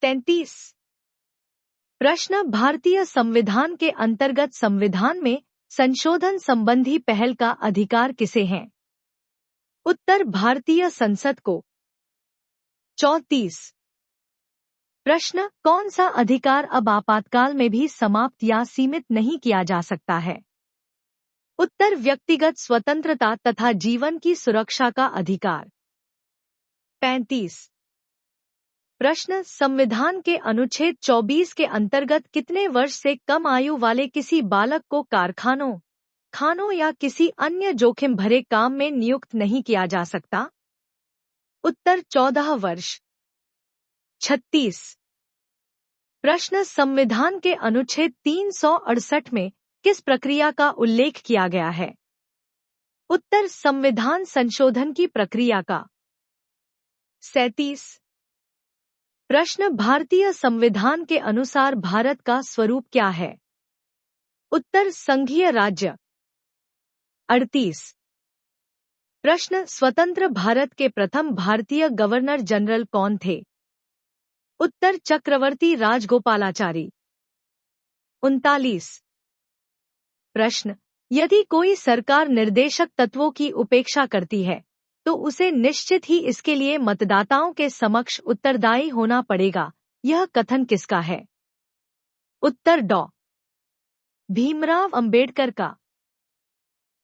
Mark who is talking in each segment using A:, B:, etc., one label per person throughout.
A: 33। प्रश्न, भारतीय संविधान के अंतर्गत संविधान में संशोधन संबंधी पहल का अधिकार किसे है? उत्तर, भारतीय संसद को। 34। प्रश्न, कौन सा अधिकार अब आपातकाल में भी समाप्त या सीमित नहीं किया जा सकता है? उत्तर, व्यक्तिगत स्वतंत्रता तथा जीवन की सुरक्षा का अधिकार। 35। प्रश्न, संविधान के अनुच्छेद 24 के अंतर्गत कितने वर्ष से कम आयु वाले किसी बालक को कारखानों, खानों या किसी अन्य जोखिम भरे काम में नियुक्त नहीं किया जा सकता? उत्तर, 14 वर्ष। 36। प्रश्न, संविधान के अनुच्छेद 368 में किस प्रक्रिया का उल्लेख किया गया है? उत्तर, संविधान संशोधन की प्रक्रिया का। 37। प्रश्न, भारतीय संविधान के अनुसार भारत का स्वरूप क्या है? उत्तर, संघीय राज्य। 38। प्रश्न, स्वतंत्र भारत के प्रथम भारतीय गवर्नर जनरल कौन थे? उत्तर, चक्रवर्ती राजगोपालाचारी। 39। प्रश्न, यदि कोई सरकार निर्देशक तत्वों की उपेक्षा करती है तो उसे निश्चित ही इसके लिए मतदाताओं के समक्ष उत्तरदायी होना पड़ेगा, यह कथन किसका है? उत्तर, डॉ. भीमराव अंबेडकर का।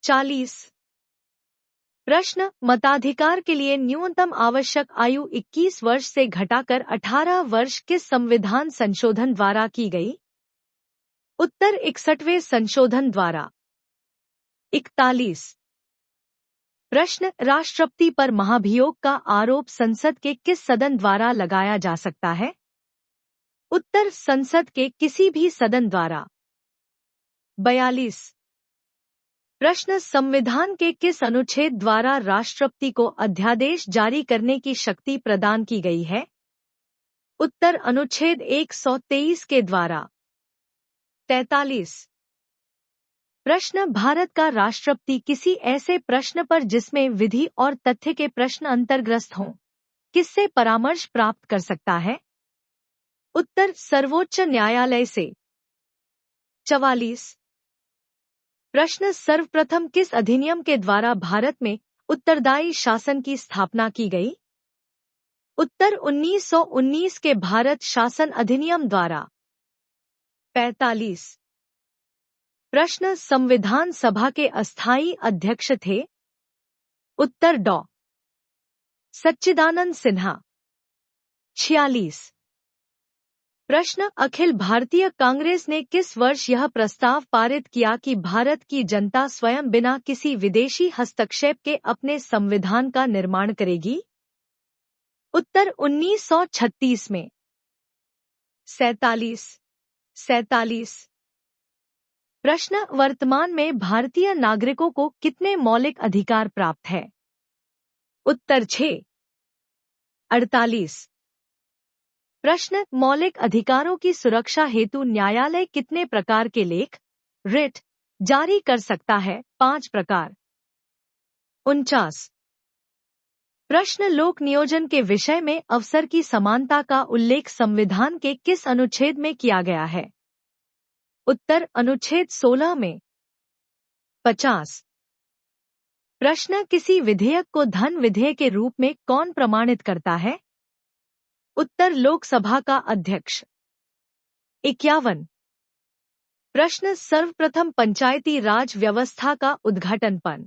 A: 40। प्रश्न, मताधिकार के लिए न्यूनतम आवश्यक आयु 21 वर्ष से घटाकर 18 वर्ष किस संविधान संशोधन द्वारा की गई? उत्तर, 61वें संशोधन द्वारा। 41। प्रश्न, राष्ट्रपति पर महाभियोग का आरोप संसद के किस सदन द्वारा लगाया जा सकता है? उत्तर, संसद के किसी भी सदन द्वारा। 42। प्रश्न, संविधान के किस अनुच्छेद द्वारा राष्ट्रपति को अध्यादेश जारी करने की शक्ति प्रदान की गई है? उत्तर, अनुच्छेद 123 के द्वारा। 43। प्रश्न, भारत का राष्ट्रपति किसी ऐसे प्रश्न पर जिसमें विधि और तथ्य के प्रश्न अंतर्ग्रस्त हों, किससे परामर्श प्राप्त कर सकता है? उत्तर, सर्वोच्च न्यायालय से। 44। प्रश्न, सर्वप्रथम किस अधिनियम के द्वारा भारत में उत्तरदायी शासन की स्थापना की गई? उत्तर, 1919 के भारत शासन अधिनियम द्वारा। 45। प्रश्न, संविधान सभा के अस्थायी अध्यक्ष थे? उत्तर, डॉ. सच्चिदानंद सिन्हा। 46। प्रश्न, अखिल भारतीय कांग्रेस ने किस वर्ष यह प्रस्ताव पारित किया कि भारत की जनता स्वयं बिना किसी विदेशी हस्तक्षेप के अपने संविधान का निर्माण करेगी? उत्तर, 1936 में। 47। प्रश्न, वर्तमान में भारतीय नागरिकों को कितने मौलिक अधिकार प्राप्त है? उत्तर, 6। 48। प्रश्न, मौलिक अधिकारों की सुरक्षा हेतु न्यायालय कितने प्रकार के लेख, रिट, जारी कर सकता है? 5 प्रकार। 49। प्रश्न, लोक नियोजन के विषय में अवसर की समानता का उल्लेख संविधान के किस अनुच्छेद में किया गया है? उत्तर, अनुच्छेद 16 में। 50। प्रश्न, किसी विधेयक को धन विधेयक के रूप में कौन प्रमाणित करता है? उत्तर, लोकसभा का अध्यक्ष। 51। प्रश्न, सर्वप्रथम पंचायती राज व्यवस्था का उद्घाटन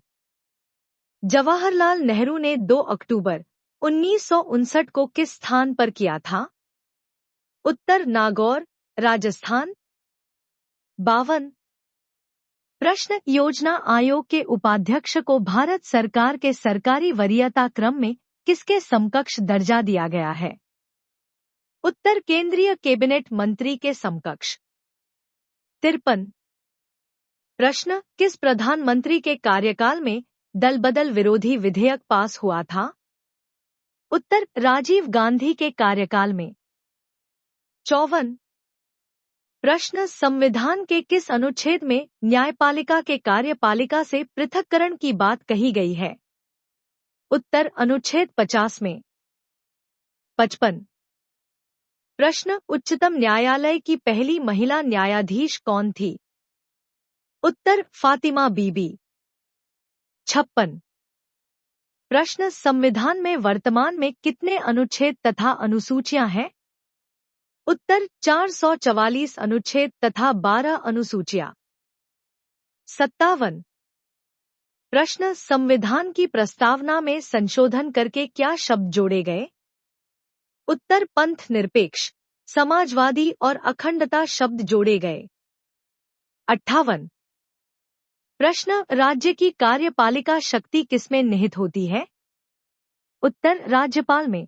A: जवाहरलाल नेहरू ने 2 अक्टूबर 1959 को किस स्थान पर किया था? उत्तर, नागौर, राजस्थान। 52। प्रश्न, योजना आयोग के उपाध्यक्ष को भारत सरकार के सरकारी वरीयता क्रम में किसके समकक्ष दर्जा दिया गया है? उत्तर, केंद्रीय कैबिनेट मंत्री के समकक्ष। 53। प्रश्न, किस प्रधानमंत्री के कार्यकाल में दल बदल विरोधी विधेयक पास हुआ था? उत्तर, राजीव गांधी के कार्यकाल में। 54। प्रश्न, संविधान के किस अनुच्छेद में न्यायपालिका के कार्यपालिका से पृथक्करण की बात कही गई है? उत्तर, अनुच्छेद 50 में। 55। प्रश्न, उच्चतम न्यायालय की पहली महिला न्यायाधीश कौन थी? उत्तर, फातिमा बीबी। 56। प्रश्न, संविधान में वर्तमान में कितने अनुच्छेद तथा अनुसूचियां हैं? उत्तर, 444 अनुच्छेद तथा 12 अनुसूचियां। 57। प्रश्न, संविधान की प्रस्तावना में संशोधन करके क्या शब्द जोड़े गए? उत्तर, पंथ निरपेक्ष, समाजवादी और अखंडता शब्द जोड़े गए। 58। प्रश्न, राज्य की कार्यपालिका शक्ति किसमें निहित होती है? उत्तर, राज्यपाल में।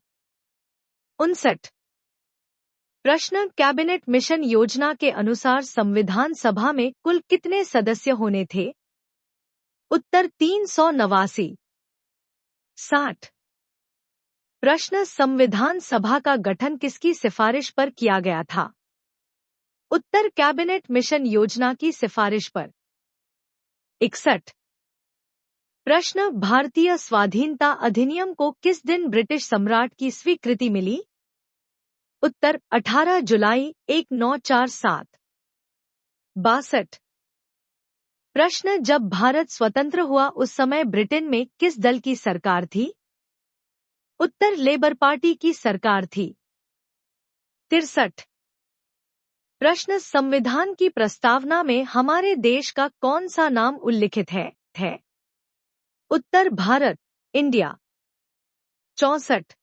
A: 59। प्रश्न, कैबिनेट मिशन योजना के अनुसार संविधान सभा में कुल कितने सदस्य होने थे? उत्तर, 389। 60। प्रश्न, संविधान सभा का गठन किसकी सिफारिश पर किया गया था? उत्तर, कैबिनेट मिशन योजना की सिफारिश पर। 61। प्रश्न, भारतीय स्वाधीनता अधिनियम को किस दिन ब्रिटिश सम्राट की स्वीकृति मिली? उत्तर, 18 जुलाई 1947। 62। प्रश्न, जब भारत स्वतंत्र हुआ उस समय ब्रिटेन में किस दल की सरकार थी? उत्तर, लेबर पार्टी की सरकार थी। 63। प्रश्न, संविधान की प्रस्तावना में हमारे देश का कौन सा नाम उल्लिखित है? उत्तर, भारत, इंडिया। 64।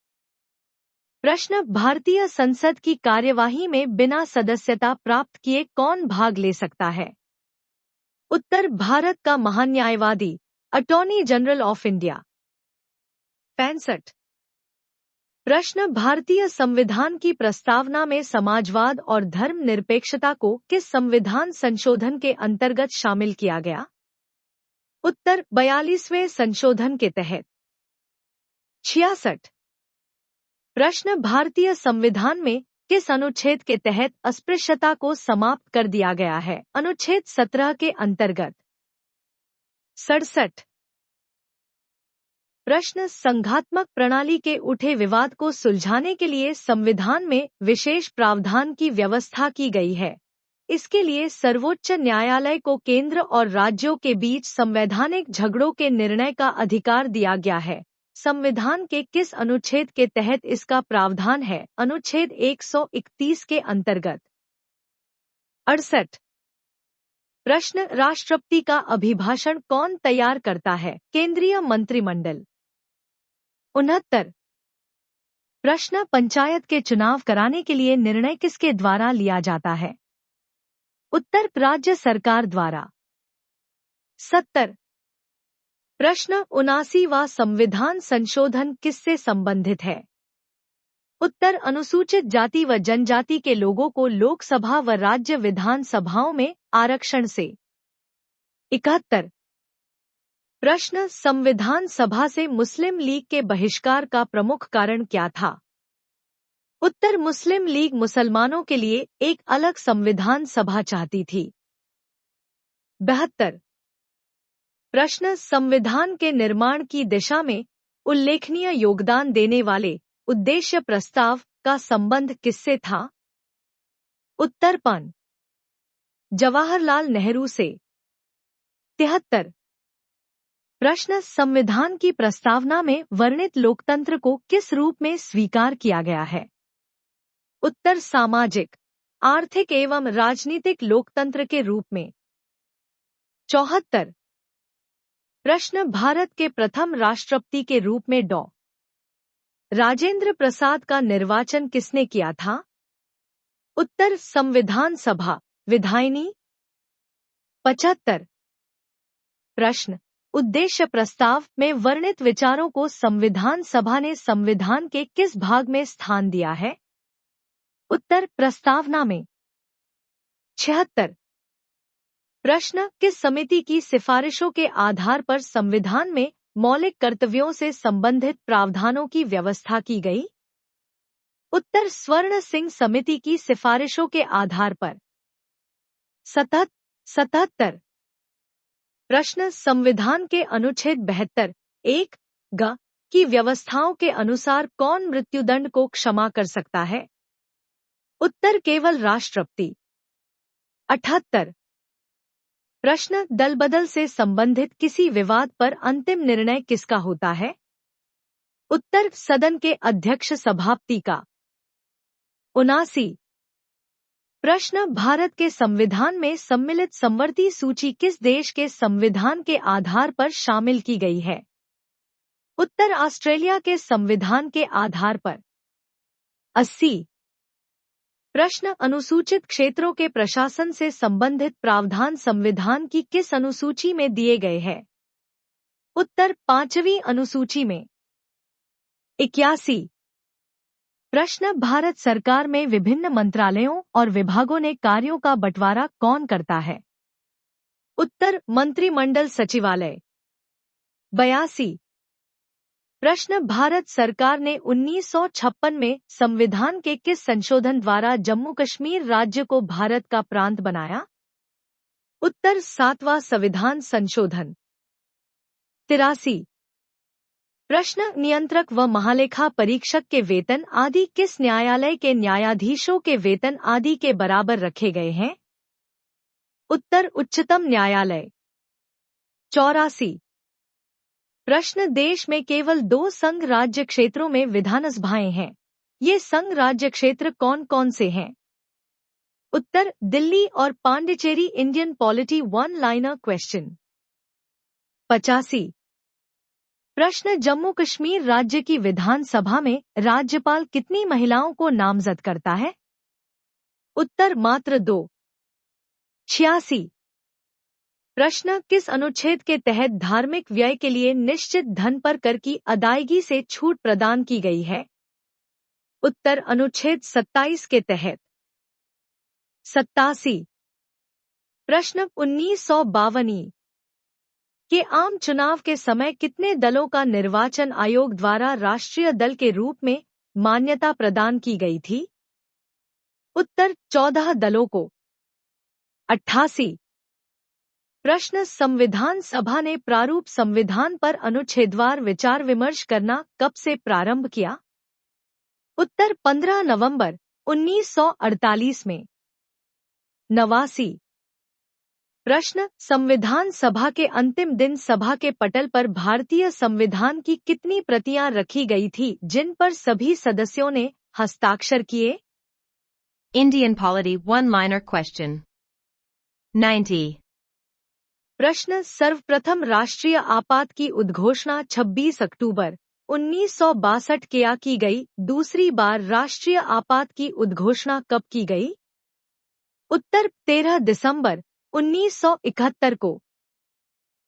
A: प्रश्न, भारतीय संसद की कार्यवाही में बिना सदस्यता प्राप्त किए कौन भाग ले सकता है? उत्तर, भारत का महान्यायवादी, अटॉर्नी जनरल ऑफ इंडिया। 65। प्रश्न, भारतीय संविधान की प्रस्तावना में समाजवाद और धर्मनिरपेक्षता को किस संविधान संशोधन के अंतर्गत शामिल किया गया? उत्तर, 42वें संशोधन के तहत। 66। प्रश्न, भारतीय संविधान में किस अनुच्छेद के तहत अस्पृश्यता को समाप्त कर दिया गया है? अनुच्छेद 17 के अंतर्गत। 67। प्रश्न, संघात्मक प्रणाली के उठे विवाद को सुलझाने के लिए संविधान में विशेष प्रावधान की व्यवस्था की गई है। इसके लिए सर्वोच्च न्यायालय को केंद्र और राज्यों के बीच संवैधानिक झगड़ों के निर्णय का अधिकार दिया गया है। संविधान के किस अनुच्छेद के तहत इसका प्रावधान है? अनुच्छेद 131 के अंतर्गत। 68। प्रश्न, राष्ट्रपति का अभिभाषण कौन तैयार करता है? केंद्रीय मंत्रिमंडल। 69। प्रश्न, पंचायत के चुनाव कराने के लिए निर्णय किसके द्वारा लिया जाता है? उत्तर, राज्य सरकार द्वारा। 70। प्रश्न, 79वां संविधान संशोधन किससे संबंधित है? उत्तर, अनुसूचित जाति व जनजाति के लोगों को लोकसभा व राज्य विधानसभाओं में आरक्षण से। 71। प्रश्न, संविधान सभा से मुस्लिम लीग के बहिष्कार का प्रमुख कारण क्या था? उत्तर, मुस्लिम लीग मुसलमानों के लिए एक अलग संविधान सभा चाहती थी। 72। प्रश्न, संविधान के निर्माण की दिशा में उल्लेखनीय योगदान देने वाले उद्देश्य प्रस्ताव का संबंध किससे था? उत्तर, पंडित जवाहरलाल नेहरू से। 73। प्रश्न, संविधान की प्रस्तावना में वर्णित लोकतंत्र को किस रूप में स्वीकार किया गया है? उत्तर, सामाजिक, आर्थिक एवं राजनीतिक लोकतंत्र के रूप में। 74। प्रश्न, भारत के प्रथम राष्ट्रपति के रूप में डॉ. राजेंद्र प्रसाद का निर्वाचन किसने किया था? उत्तर, संविधान सभा, विधायिनी। 75। प्रश्न, उद्देश्य प्रस्ताव में वर्णित विचारों को संविधान सभा ने संविधान के किस भाग में स्थान दिया है? उत्तर, प्रस्तावना में। 76। प्रश्न, किस समिति की सिफारिशों के आधार पर संविधान में मौलिक कर्तव्यों से संबंधित प्रावधानों की व्यवस्था की गई? उत्तर, स्वर्ण सिंह समिति की सिफारिशों के आधार पर। 77। प्रश्न, संविधान के अनुच्छेद 72(1) ग की व्यवस्थाओं के अनुसार कौन मृत्युदंड को क्षमा कर सकता है? उत्तर केवल राष्ट्रपति। 78 प्रश्न दलबदल से संबंधित किसी विवाद पर अंतिम निर्णय किसका होता है? उत्तर सदन के अध्यक्ष सभापति का। 79 प्रश्न भारत के संविधान में सम्मिलित समवर्ती सूची किस देश के संविधान के आधार पर शामिल की गई है? उत्तर ऑस्ट्रेलिया के संविधान के आधार पर। 80 प्रश्न अनुसूचित क्षेत्रों के प्रशासन से संबंधित प्रावधान संविधान की किस अनुसूची में दिए गए हैं? उत्तर 5वीं अनुसूची में। 81 प्रश्न भारत सरकार में विभिन्न मंत्रालयों और विभागों ने कार्यों का बंटवारा कौन करता है? उत्तर मंत्रिमंडल सचिवालय। 82 प्रश्न भारत सरकार ने 1956 में संविधान के किस संशोधन द्वारा जम्मू कश्मीर राज्य को भारत का प्रांत बनाया? उत्तर 7वां संविधान संशोधन। 83 प्रश्न नियंत्रक व महालेखा परीक्षक के वेतन आदि किस न्यायालय के न्यायाधीशों के वेतन आदि के बराबर रखे गए हैं? उत्तर उच्चतम न्यायालय। 84 प्रश्न देश में केवल 2 संघ राज्य क्षेत्रों में विधानसभाएं हैं। ये संघ राज्य क्षेत्र कौन कौन से हैं? उत्तर दिल्ली और Pondicherry. Indian polity one liner question. 85 प्रश्न जम्मू कश्मीर राज्य की विधानसभा में राज्यपाल कितनी महिलाओं को नामजद करता है? उत्तर मात्र 2। 86 प्रश्न किस अनुच्छेद के तहत धार्मिक व्यय के लिए निश्चित धन पर कर की अदायगी से छूट प्रदान की गई है? उत्तर अनुच्छेद 27 के तहत। 87 प्रश्न 1952 के आम चुनाव के समय कितने दलों का निर्वाचन आयोग द्वारा राष्ट्रीय दल के रूप में मान्यता प्रदान की गई थी? उत्तर 14 दलों को। 88 प्रश्न संविधान सभा ने प्रारूप संविधान पर अनुच्छेदवार विचार विमर्श करना कब से प्रारंभ किया? उत्तर 15 नवंबर 1948 में। 89 प्रश्न संविधान सभा के अंतिम दिन सभा के पटल पर भारतीय संविधान की कितनी प्रतियां रखी गई थी जिन पर सभी सदस्यों ने हस्ताक्षर किए?
B: Indian Polity One Liner Question 90
A: प्रश्न सर्वप्रथम राष्ट्रीय आपात की उद्घोषणा 26 अक्टूबर 1962 क्या की गई? दूसरी बार राष्ट्रीय आपात की उद्घोषणा कब की गई? उत्तर 13 दिसंबर 1971 को।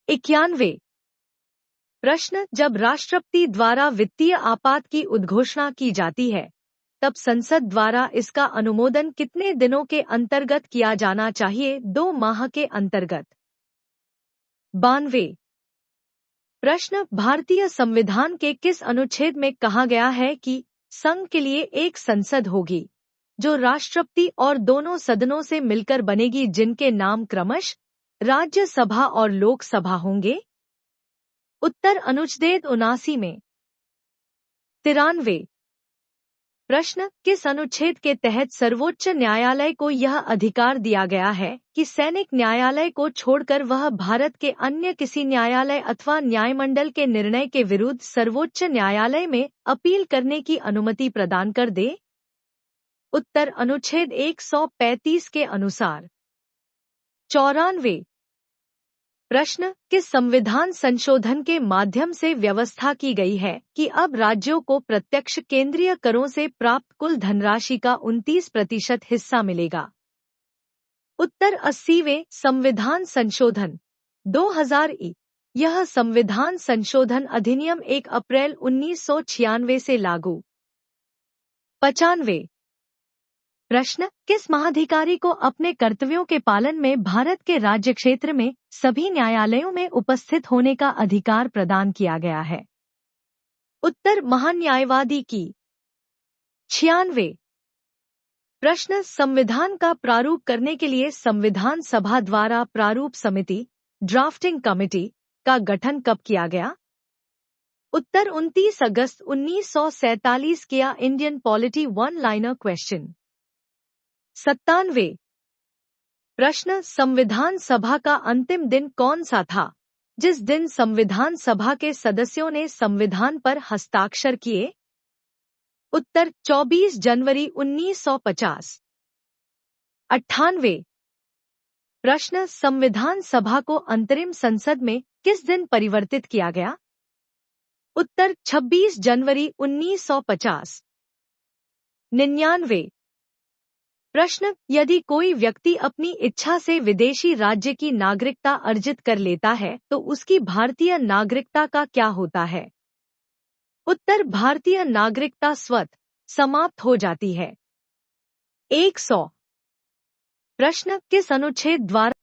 A: 91 प्रश्न जब राष्ट्रपति द्वारा वित्तीय आपात की उद्घोषणा की जाती है तब संसद द्वारा इसका अनुमोदन कितने दिनों के अंतर्गत किया जाना चाहिए? 2 माह के अंतर्गत। 92 प्रश्न भारतीय संविधान के किस अनुच्छेद में कहा गया है कि संघ के लिए एक संसद होगी जो राष्ट्रपति और दोनों सदनों से मिलकर बनेगी जिनके नाम क्रमशः राज्यसभा और लोकसभा होंगे? उत्तर अनुच्छेद 79 में। 93 प्रश्न किस अनुच्छेद के तहत सर्वोच्च न्यायालय को यह अधिकार दिया गया है कि सैनिक न्यायालय को छोड़कर वह भारत के अन्य किसी न्यायालय अथवा न्यायमंडल के निर्णय के विरुद्ध सर्वोच्च न्यायालय में अपील करने की अनुमति प्रदान कर दे? उत्तर अनुच्छेद 135 के अनुसार। 94 प्रश्न किस संविधान संशोधन के माध्यम से व्यवस्था की गई है कि अब राज्यों को प्रत्यक्ष केंद्रीय करों से प्राप्त कुल धनराशि का 29% हिस्सा मिलेगा? उत्तर 80वें संविधान संशोधन 2000 यह संविधान संशोधन अधिनियम 1 अप्रैल 1996 से लागू। 95 प्रश्न किस महाधिकारी को अपने कर्तव्यों के पालन में भारत के राज्य क्षेत्र में सभी न्यायालयों में उपस्थित होने का अधिकार प्रदान किया गया है? उत्तर महान्यायवादी की। 96 प्रश्न संविधान का प्रारूप करने के लिए संविधान सभा द्वारा प्रारूप समिति ड्राफ्टिंग कमेटी का गठन कब किया गया? उत्तर 29 अगस्त 1947 किया। Indian polity one liner question. 97। प्रश्न, संविधान सभा का अंतिम दिन कौन सा था, जिस दिन संविधान सभा के सदस्यों ने संविधान पर हस्ताक्षर किए? उत्तर 24 जनवरी 1950। 98। प्रश्न, संविधान सभा को अंतरिम संसद में किस दिन परिवर्तित किया गया? उत्तर 26 जनवरी 1950। 99। प्रश्न, यदि कोई व्यक्ति अपनी इच्छा से विदेशी राज्य की नागरिकता अर्जित कर लेता है तो उसकी भारतीय नागरिकता का क्या होता है? उत्तर भारतीय नागरिकता स्वतः समाप्त हो जाती है। 100। प्रश्न, किस अनुच्छेद द्वारा